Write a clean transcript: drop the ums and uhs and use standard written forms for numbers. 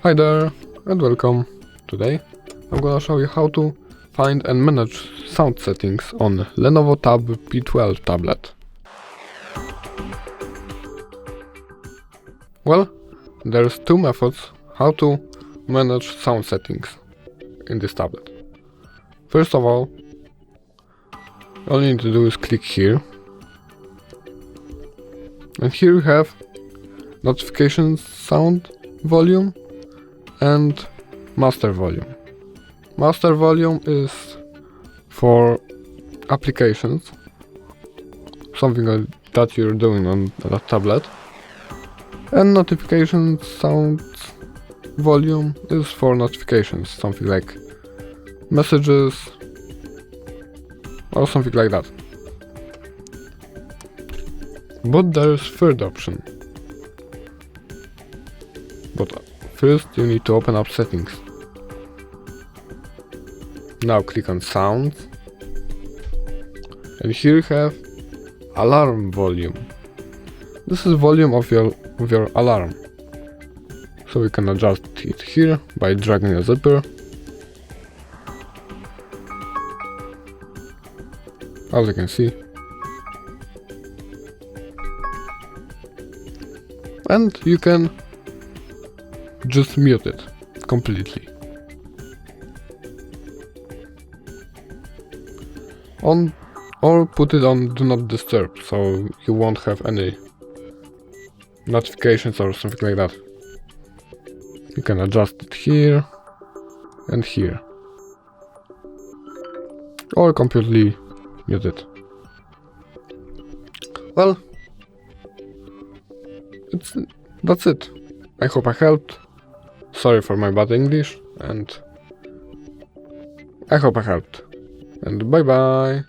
Hi there and welcome. Today I'm gonna show you how to find and manage sound settings on Lenovo Tab P12 tablet. Well, there's two methods how to manage sound settings in this tablet. First of all, all you need to do is click here, and here you have notifications sound volume and master volume. Master volume is for applications, something that you're doing on a tablet, and notification sound volume is for notifications, something like messages or something like that. But there's third option. But first you need to open up settings. Now click on sounds, and here you have alarm volume. This is volume of your alarm. So you can adjust it here by dragging a zipper. As you can see. And you can just mute it completely. Or put it on do not disturb, so you won't have any notifications or something like that. You can adjust it here and here, or completely mute it. Well, that's it. I hope I helped. Sorry for my bad English, and I hope I helped. And bye bye.